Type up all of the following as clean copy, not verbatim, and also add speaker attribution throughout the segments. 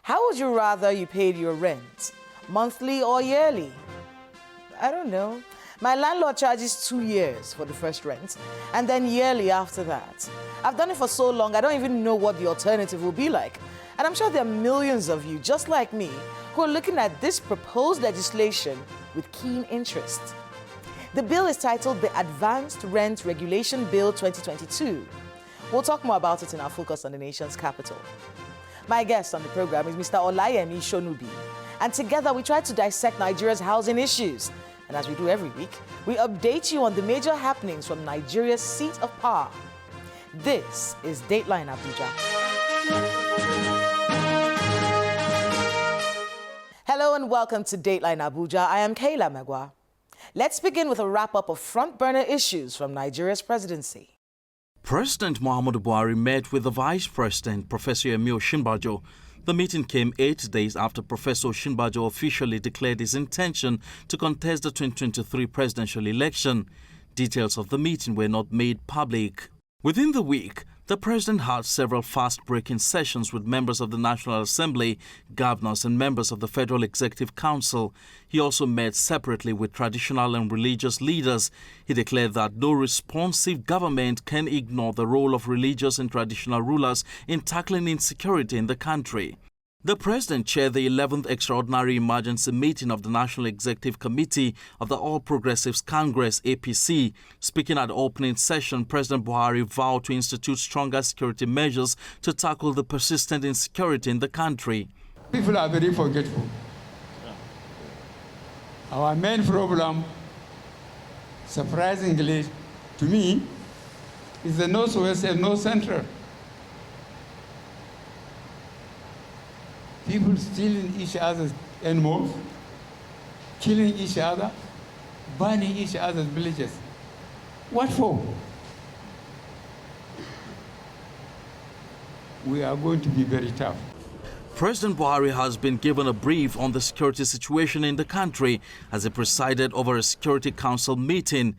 Speaker 1: How would you rather you paid your rent? Monthly or yearly? I don't know. My landlord charges 2 years for the first rent and then yearly after that. I've done it for so long, I don't even know what the alternative will be like. And I'm sure there are millions of you, just like me, who are looking at this proposed legislation with keen interest. The bill is titled the Advanced Rent Regulation Bill 2022. We'll talk more about it in our focus on the nation's capital. My guest on the program is Mr. Olayemi Shonubi, and together we try to dissect Nigeria's housing issues. And as we do every week, we update you on the major happenings from Nigeria's seat of power. This is Dateline Abuja. Hello and welcome to Dateline Abuja. I am Kayla Megwa. Let's begin with a wrap-up of front-burner issues from Nigeria's presidency.
Speaker 2: President Muhammadu Buhari met with the Vice President, Professor Yemi Osinbajo. The meeting came 8 days after Professor Osinbajo officially declared his intention to contest the 2023 presidential election. Details of the meeting were not made public. Within the week, the president had several fast-breaking sessions with members of the National Assembly, governors and members of the Federal Executive Council. He also met separately with traditional and religious leaders. He declared that no responsive government can ignore the role of religious and traditional rulers in tackling insecurity in the country. The president chaired the 11th Extraordinary Emergency Meeting of the National Executive Committee of the All Progressives Congress, APC. Speaking at the opening session, President Buhari vowed to institute stronger security measures to tackle the persistent insecurity in the country.
Speaker 3: People are very forgetful. Our main problem, surprisingly to me, is the Northwest and North Central. People stealing each other's animals, killing each other, burning each other's villages. What for? We are going to be very tough.
Speaker 2: President Buhari has been given a brief on the security situation in the country as he presided over a Security Council meeting.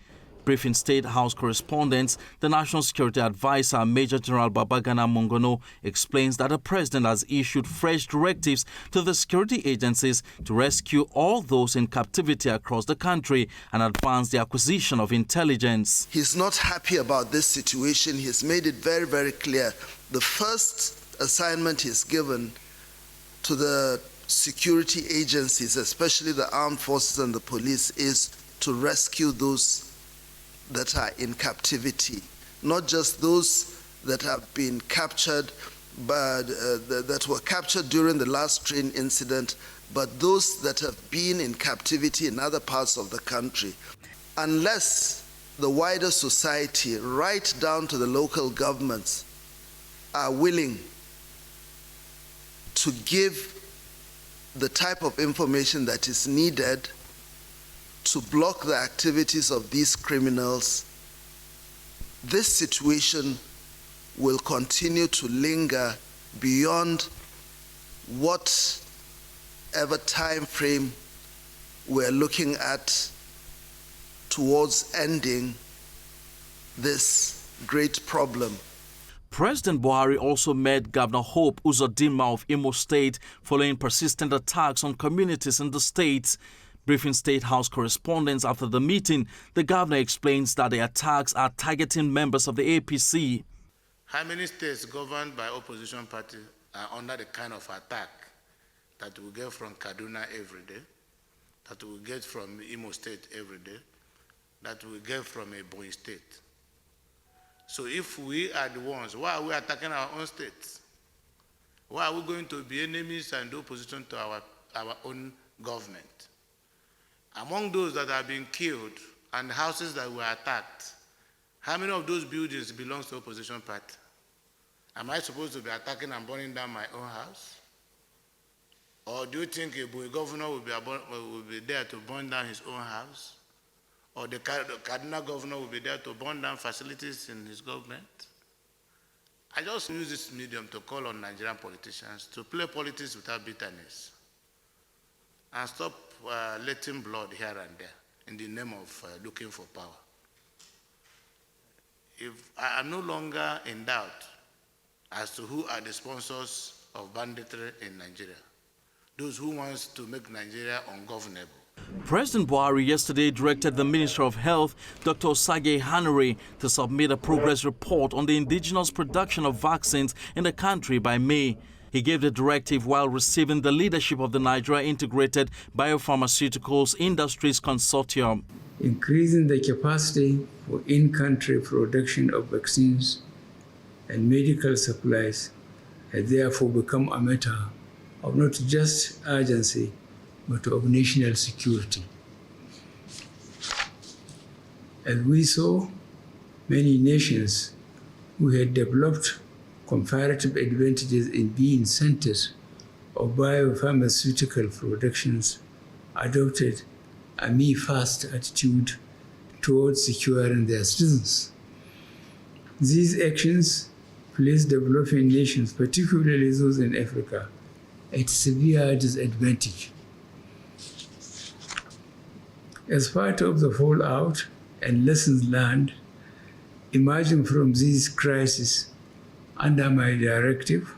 Speaker 2: Briefing State House correspondents, the National Security Advisor, Major General Babagana Mongono, explains that the president has issued fresh directives to the security agencies to rescue all those in captivity across the country and advance the acquisition of intelligence.
Speaker 4: He's not happy about this situation. He's made it very, very clear. The first assignment he's given to the security agencies, especially the armed forces and the police, is to rescue those that are in captivity, not just those that have been captured, but that were captured during the last train incident, but those that have been in captivity in other parts of the country. Unless the wider society, right down to the local governments, are willing to give the type of information that is needed to block the activities of these criminals, this situation will continue to linger beyond whatever time frame we're looking at towards ending this great problem.
Speaker 2: President Buhari also met Governor Hope Uzodinma of Imo State following persistent attacks on communities in the state. Briefing State House correspondents after the meeting, the governor explains that the attacks are targeting members of the APC.
Speaker 5: How many states governed by opposition parties are under the kind of attack that we get from Kaduna every day, that we get from Imo State every day, that we get from Ebonyi State? So if we are the ones, why are we attacking our own states? Why are we going to be enemies and opposition to our own government? Among those that have been killed and houses that were attacked, how many of those buildings belongs to opposition party? Am I supposed to be attacking and burning down my own house? Or do you think a governor will be there to burn down his own house? Or the Kaduna governor will be there to burn down facilities in his government? I just use this medium to call on Nigerian politicians to play politics without bitterness and stop letting blood here and there in the name of looking for power. If I am no longer in doubt as to who are the sponsors of banditry in Nigeria. Those who want to make Nigeria ungovernable.
Speaker 2: President Buhari yesterday directed the Minister of Health, Dr. Sage Hanure, to submit a progress report on the indigenous production of vaccines in the country by May. He gave the directive while receiving the leadership of the Nigeria Integrated Biopharmaceuticals Industries Consortium.
Speaker 3: Increasing the capacity for in-country production of vaccines and medical supplies has therefore become a matter of not just urgency, but of national security. As we saw, many nations who had developed comparative advantages in being centers of biopharmaceutical productions adopted a me-first attitude towards securing their citizens. These actions place developing nations, particularly those in Africa, at severe disadvantage. As part of the fallout and lessons learned emerging from these crises, under my directive,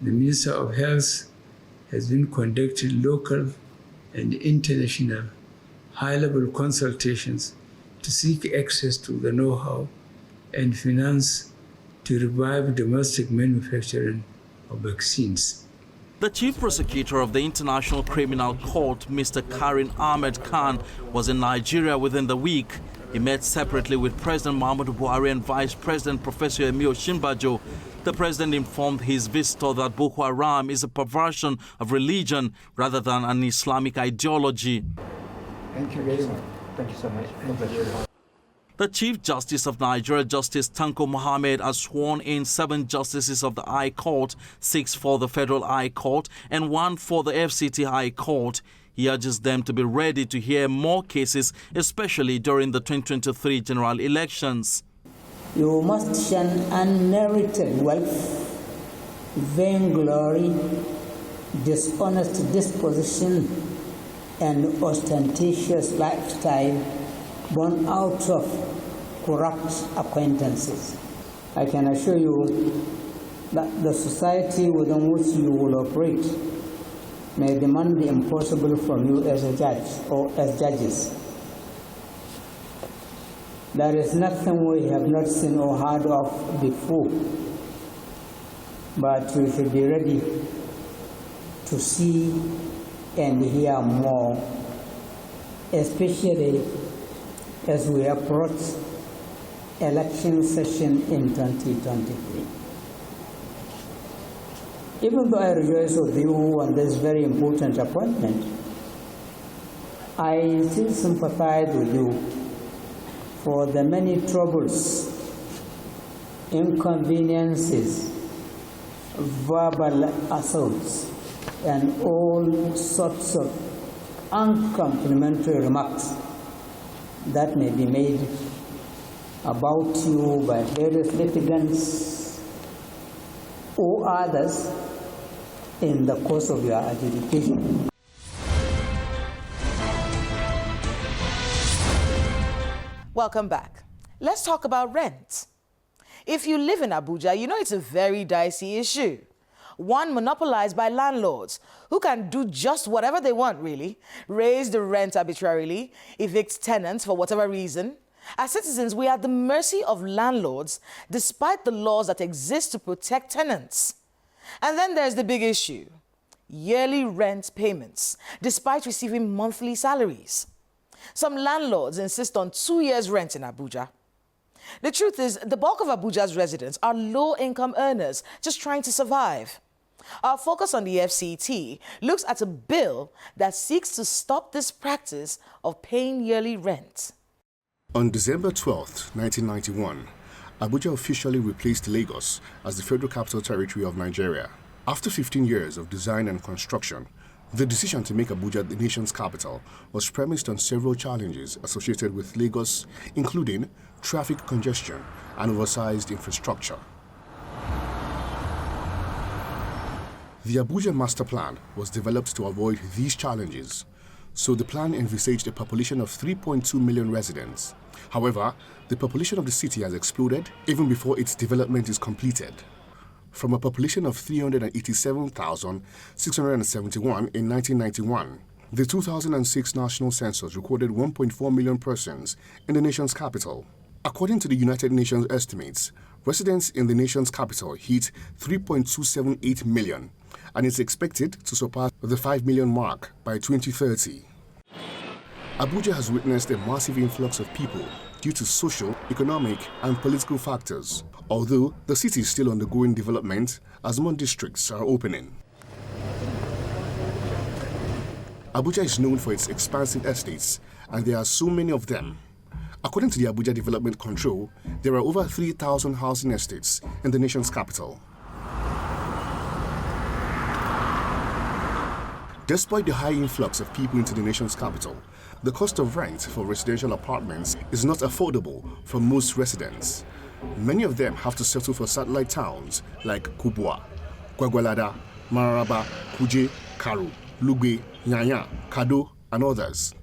Speaker 3: the Minister of Health has been conducting local and international high-level consultations to seek access to the know-how and finance to revive domestic manufacturing of vaccines.
Speaker 2: The chief prosecutor of the International Criminal Court, Mr. Karim Ahmed Khan, was in Nigeria within the week. He met separately with President Muhammadu Buhari and Vice President Professor Emil Shinbajo. The president informed his visitor that Boko Haram is a perversion of religion rather than an Islamic ideology.
Speaker 6: Thank you very much. Thank you so much.
Speaker 2: The Chief Justice of Nigeria, Justice Tanko Mohammed, has sworn in 7 justices of the High Court, 6 for the Federal High Court and 1 for the FCT High Court. He urges them to be ready to hear more cases, especially during the 2023 general elections.
Speaker 7: You must shun unmerited wealth, vainglory, dishonest disposition, and ostentatious lifestyle born out of corrupt acquaintances. I can assure you that the society within which you will operate may demand the impossible from you as a judge or as judges. There is nothing we have not seen or heard of before, but we should be ready to see and hear more, especially as we approach election session in 2023. Even though I rejoice with you on this very important appointment, I still sympathize with you for the many troubles, inconveniences, verbal assaults, and all sorts of uncomplimentary remarks that may be made about you by various litigants or others in the course of your adjudication.
Speaker 1: Welcome back. Let's talk about rent. If you live in Abuja, you know it's a very dicey issue. One monopolized by landlords who can do just whatever they want, really. Raise the rent arbitrarily, evict tenants for whatever reason. As citizens, we are at the mercy of landlords despite the laws that exist to protect tenants. And then there's the big issue, yearly rent payments, despite receiving monthly salaries. Some landlords insist on 2 years' rent in Abuja. The truth is, the bulk of Abuja's residents are low-income earners just trying to survive. Our focus on the FCT looks at a bill that seeks to stop this practice of paying yearly rent.
Speaker 8: On December 12, 1991, Abuja officially replaced Lagos as the Federal Capital Territory of Nigeria. After 15 years of design and construction, the decision to make Abuja the nation's capital was premised on several challenges associated with Lagos, including traffic congestion and oversized infrastructure. The Abuja Master Plan was developed to avoid these challenges, so the plan envisaged a population of 3.2 million residents. However, the population of the city has exploded even before its development is completed. from a population of 387,671 in 1991. The 2006 national census recorded 1.4 million persons in the nation's capital. According to the United Nations estimates, residents in the nation's capital hit 3.278 million, and is expected to surpass the 5 million mark by 2030. Abuja has witnessed a massive influx of people due to social, economic, and political factors, although the city is still undergoing development as more districts are opening. Abuja is known for its expansive estates, and there are so many of them. According to the Abuja Development Control, there are over 3,000 housing estates in the nation's capital. Despite the high influx of people into the nation's capital, the cost of rent for residential apartments is not affordable for most residents. Many of them have to settle for satellite towns like Kubwa, Gwagwalada, Mararaba, Kuje, Karu, Lugbe, Nyanya, Kado, and others.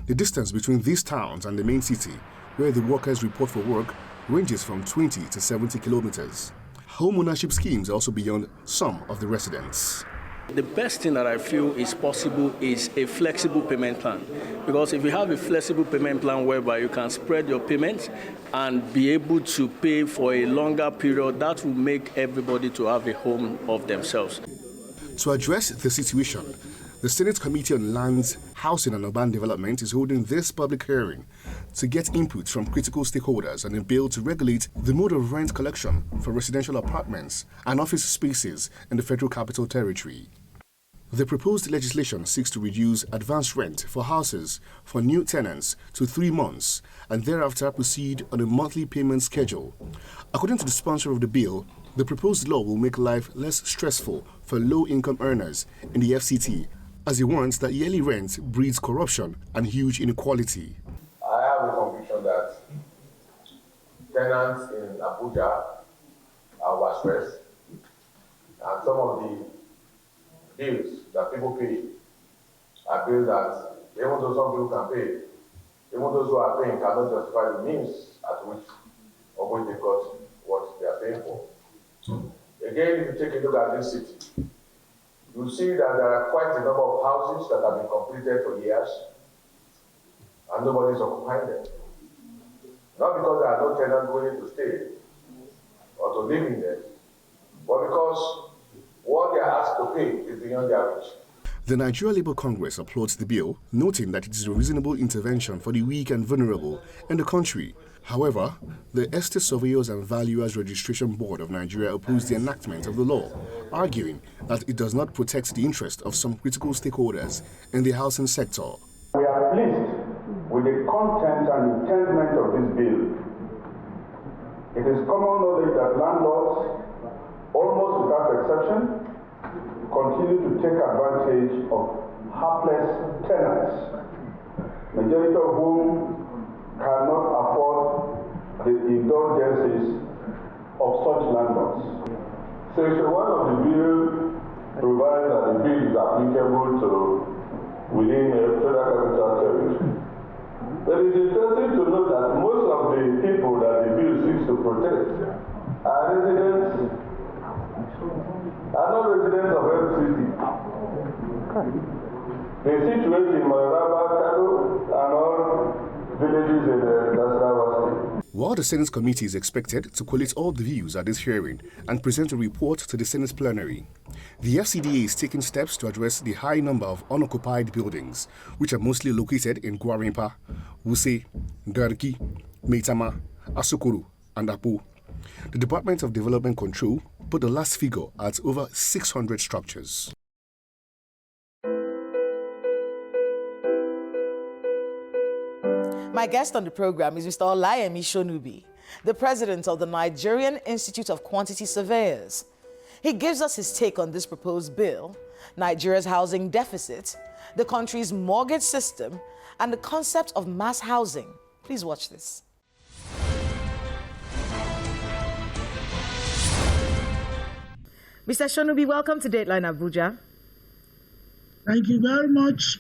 Speaker 8: The distance between these towns and the main city, where the workers report for work, ranges from 20 to 70 kilometers. Home ownership schemes are also beyond some of the residents.
Speaker 9: The best thing that I feel is possible is a flexible payment plan. Because if you have a flexible payment plan whereby you can spread your payments and be able to pay for a longer period, that will make everybody to have a home of themselves.
Speaker 8: To address the situation, the Senate Committee on Lands, Housing and Urban Development is holding this public hearing to get input from critical stakeholders on a bill to regulate the mode of rent collection for residential apartments and office spaces in the Federal Capital Territory. The proposed legislation seeks to reduce advance rent for houses for new tenants to 3 months and thereafter proceed on a monthly payment schedule. According to the sponsor of the bill, the proposed law will make life less stressful for low-income earners in the FCT, as he warns that yearly rent breeds corruption and huge inequality.
Speaker 10: I have a conviction that tenants in Abuja are overstressed, and some of the bills that people pay are bills that even though some people can pay, even those who are paying cannot justify the means at which or which they got what they are paying for. Again, if you take a look at this city, you see that there are quite a number of houses that have been completed for years and nobody is occupying them. Not because there are no tenants willing to stay or to live in them, but because what they are asked to pay is beyond their reach.
Speaker 8: The Nigeria Labour Congress applauds the bill, noting that it is a reasonable intervention for the weak and vulnerable in the country. However, the Estate Surveyors and Valuers Registration Board of Nigeria opposed the enactment of the law, arguing that it does not protect the interest of some critical stakeholders in the housing sector.
Speaker 11: We are pleased with the content and intent of this bill. It is common knowledge that landlords, almost without exception, continue to take advantage of hapless tenants, majority of whom cannot afford the indulgences of such landlords. Section 1 of the bill provides that the bill is applicable to within a Federal Capital Territory. But it is interesting to note that most of the people that the bill seeks to protect are residents, are not residents of FCT. They situate in Mararaba, Kado, and all villages in Nasarawa State.
Speaker 8: While the Senate committee is expected to collate all the views at this hearing and present a report to the Senate plenary, the FCDA is taking steps to address the high number of unoccupied buildings, which are mostly located in Gwarimpa, Wuse, Garki, Meitama, Asukuru, and Apo. The Department of Development Control put the last figure at over 600 structures.
Speaker 1: My guest on the program is Mr. Olayemi Shonubi, the president of the Nigerian Institute of Quantity Surveyors. He gives us his take on this proposed bill, Nigeria's housing deficit, the country's mortgage system, and the concept of mass housing. Please watch this. Mr. Shonubi, welcome to Dateline Abuja.
Speaker 12: Thank you very much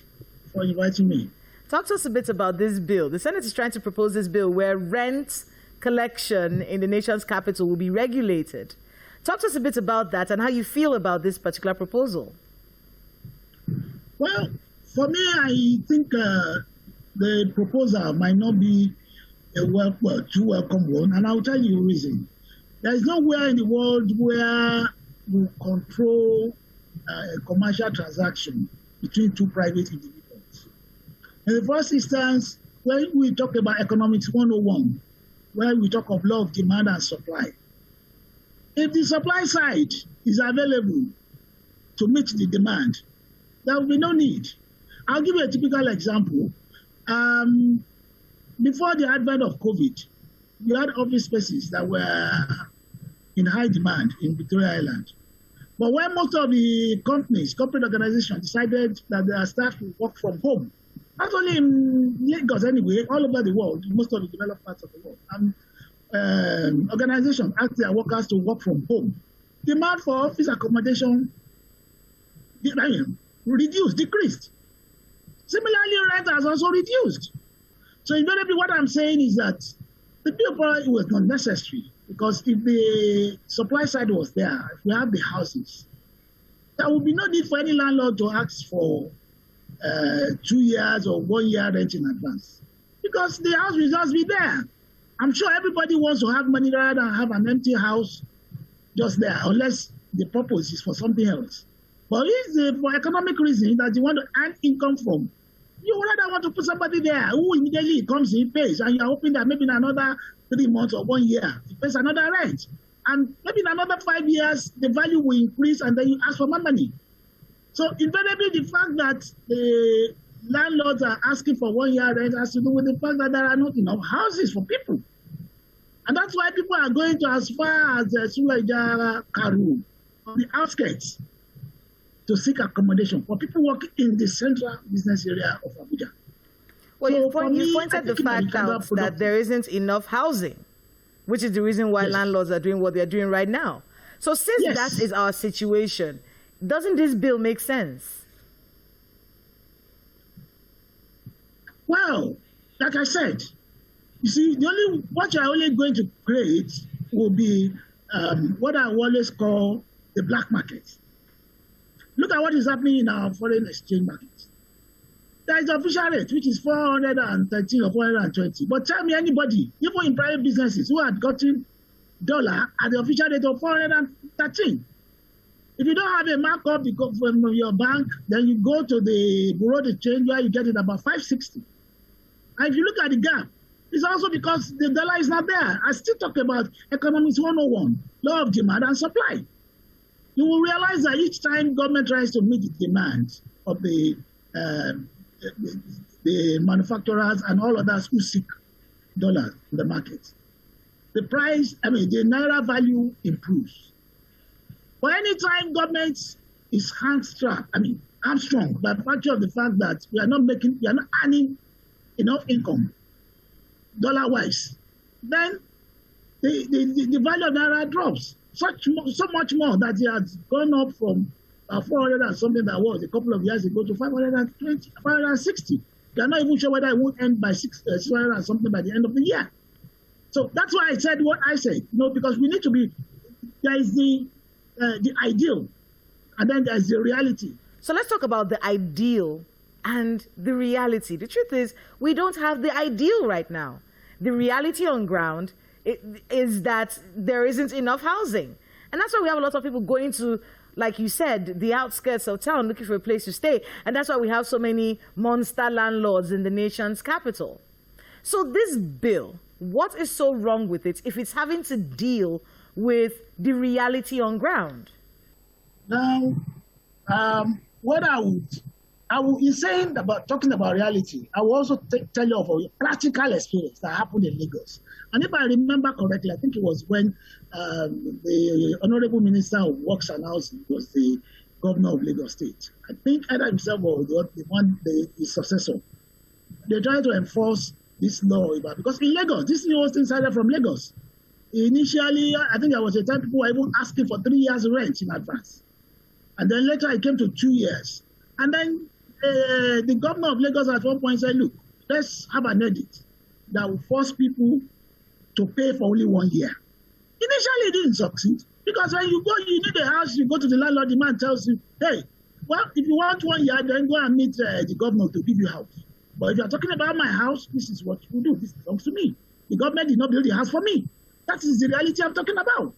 Speaker 12: for inviting me.
Speaker 1: Talk to us a bit about this bill. The Senate is trying to propose this bill where rent collection in the nation's capital will be regulated. Talk to us a bit about that and how you feel about this particular proposal.
Speaker 12: Well, for me, I think the proposal might not be a too welcome one, and I'll tell you the reason. There is nowhere in the world where you control a commercial transaction between two private individuals. In the first instance, when we talk about economics 101, where we talk of law of demand and supply, if the supply side is available to meet the demand, there will be no need. I'll give you a typical example. Before the advent of COVID, you had office spaces that were in high demand in Victoria Island. But when most of the corporate organizations decided that their staff will work from home, not only in Lagos anyway, all over the world, most of the developed parts of the world, and organizations asked their workers to work from home, demand for office accommodation decreased. Similarly, rent has also reduced. So invariably, what I'm saying is that the bill probably was not necessary, because if the supply side was there, if we have the houses, there would be no need for any landlord to ask for 2 years or 1 year rent in advance, because the house will just be there. I'm sure everybody wants to have money rather than have an empty house just there, unless the purpose is for something else. But if for economic reasons that you want to earn income from, you rather want to put somebody there who immediately comes in, pays, and you're hoping that maybe in another 3 months or 1 year, he pays another rent. And maybe in another 5 years, the value will increase, and then you ask for more money. So invariably, the fact that the landlords are asking for 1 year rent has to do with the fact that there are not enough houses for people. And that's why people are going to as far as Suleja, Karu, on the outskirts, to seek accommodation for people working in the central business area of Abuja.
Speaker 1: Well,
Speaker 12: So
Speaker 1: you
Speaker 12: for
Speaker 1: pointed the fact out that there isn't enough housing, which is the reason why landlords are doing what they're doing right now. So since that is our situation, doesn't this bill make sense?
Speaker 12: Well, like I said, you see, what you're only going to create will be what I always call the black market. Look at what is happening in our foreign exchange market. There is the official rate, which is 413 or 420. But tell me anybody, even in private businesses, who had gotten dollar at the official rate of 413. If you don't have a markup from your bank, then you go to the bureau de change where you get it about 560. And if you look at the gap, it's also because the dollar is not there. I still talk about economics 101, law of demand and supply. You will realize that each time government tries to meet the demand of the manufacturers and all others who seek dollars in the market, the the naira value improves. But anytime government is hamstrung by virtue of the fact that we are not earning enough income dollar-wise, then the value of naira drops. So much more that it has gone up from 400 and something that was a couple of years ago to 520, 560. They are not even sure whether it will end by 600 and something by the end of the year. So that's why I said what I said, because we need to be, there is the ideal, and then there's the reality.
Speaker 1: So let's talk about the ideal and the reality. The truth is, we don't have the ideal right now. The reality on ground is that there isn't enough housing. And that's why we have a lot of people going to, like you said, the outskirts of town looking for a place to stay. And that's why we have so many monster landlords in the nation's capital. So this bill, what is so wrong with it if it's having to deal with the reality on ground?
Speaker 12: Now, what I will, in saying about talking about reality, I will also tell you of a practical experience that happened in Lagos. And if I remember correctly, I think it was when the Honorable Minister of Works and Housing was the governor of Lagos State. I think either himself or the successor. They tried to enforce this law because in Lagos, this law was started from Lagos. Initially, I think there was a time people were even asking for 3 years rent in advance. And then later it came to 2 years. And then the governor of Lagos at one point said, look, let's have an edit that will force people to pay for only 1 year. Initially, it didn't succeed. Because when you go, you need a house, you go to the landlord, the man tells you, hey, well, if you want 1 year, then go and meet the governor to give you a house. But if you're talking about my house, this is what you do. This belongs to me. The government did not build the house for me. That is the reality I'm talking about.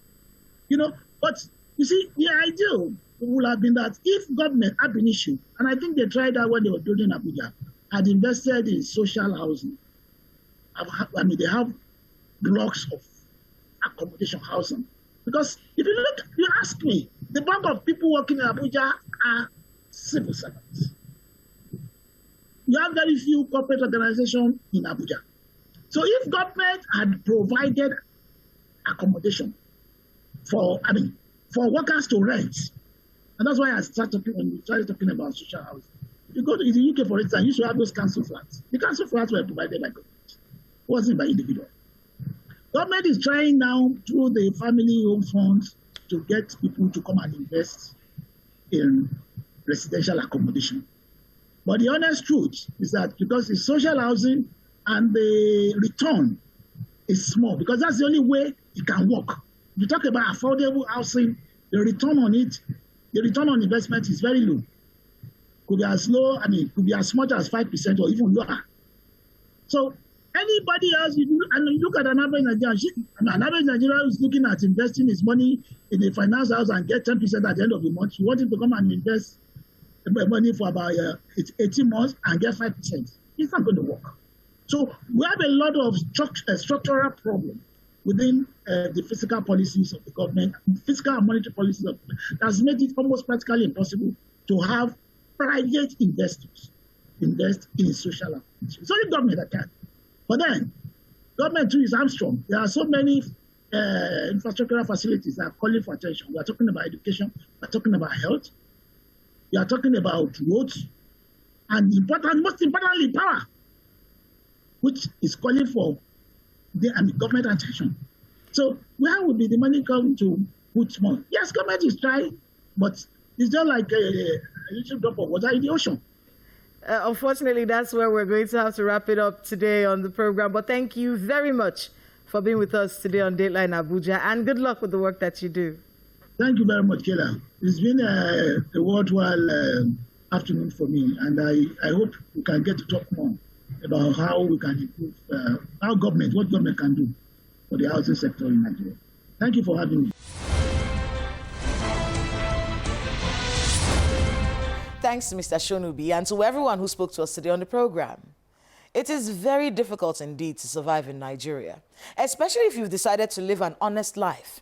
Speaker 12: But you see, the ideal would have been that if government had been issued, and I think they tried that when they were building Abuja, had invested in social housing. They have blocks of accommodation housing. Because if you ask me, the bulk of people working in Abuja are civil servants. You have very few corporate organizations in Abuja. So if government had provided accommodation for workers to rent, and that's why I started talking about social housing. If you go to the UK, for instance, you should have those council flats. The council flats were provided by government. It wasn't by individual. Government is trying now through the family home funds to get people to come and invest in residential accommodation. But the honest truth is that because it's social housing and the return is small, because that's the only way it can work. If you talk about affordable housing, the return on investment is very low. Could be as low, could be as much as 5% or even lower. So anybody else, you look at an average Nigerian who's looking at investing his money in a finance house and get 10% at the end of the month, you want him to come and invest money for about 18 months and get 5%. It's not going to work. So we have a lot of structural problems within the fiscal policies of the government, fiscal and monetary policies of the government, that's made it almost practically impossible to have private investors invest in social activities. It's only government that can. But then, government too is hamstrung. There are so many infrastructural facilities that are calling for attention. We are talking about education, we are talking about health, we are talking about roads, and most importantly, power, which is calling for government attention. So where will be the money come to put more? Yes, government is trying, but it's just like a little drop of water in the ocean.
Speaker 1: Unfortunately, that's where we're going to have to wrap it up today on the program. But thank you very much for being with us today on Dateline Abuja, and good luck with the work that you do.
Speaker 12: Thank you very much, Kayla. It's been a worthwhile afternoon for me, and I hope we can get to talk more about how we can improve what government can do for the housing sector in Nigeria. Thank you for having me.
Speaker 1: Thanks to Mr. Shonubi and to everyone who spoke to us today on the program. It is very difficult indeed to survive in Nigeria, especially if you've decided to live an honest life.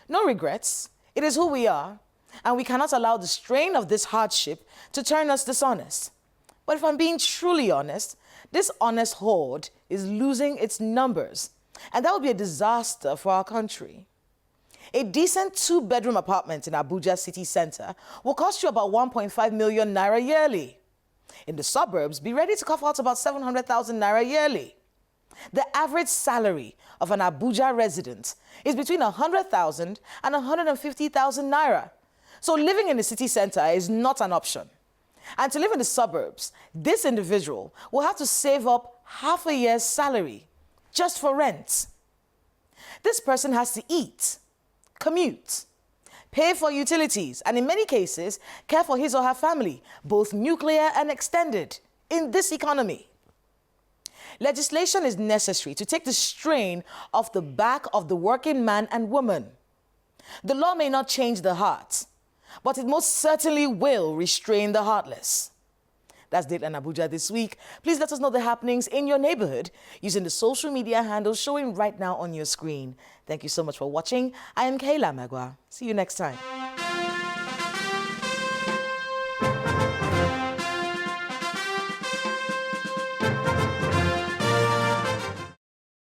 Speaker 1: No regrets. It is who we are, and we cannot allow the strain of this hardship to turn us dishonest. But if I'm being truly honest, this honest horde is losing its numbers, and that would be a disaster for our country. A decent 2-bedroom apartment in Abuja city center will cost you about 1.5 million naira yearly. In the suburbs, be ready to cough out about 700,000 naira yearly. The average salary of an Abuja resident is between 100,000 and 150,000 naira. So living in the city center is not an option. And to live in the suburbs, this individual will have to save up half a year's salary just for rent. This person has to eat, commute, pay for utilities, and in many cases, care for his or her family, both nuclear and extended, in this economy. Legislation is necessary to take the strain off the back of the working man and woman. The law may not change the heart, but it most certainly will restrain the heartless. That's Dateline Abuja this week. Please let us know the happenings in your neighborhood using the social media handles showing right now on your screen. Thank you so much for watching. I am Kayla Magwa. See you next time.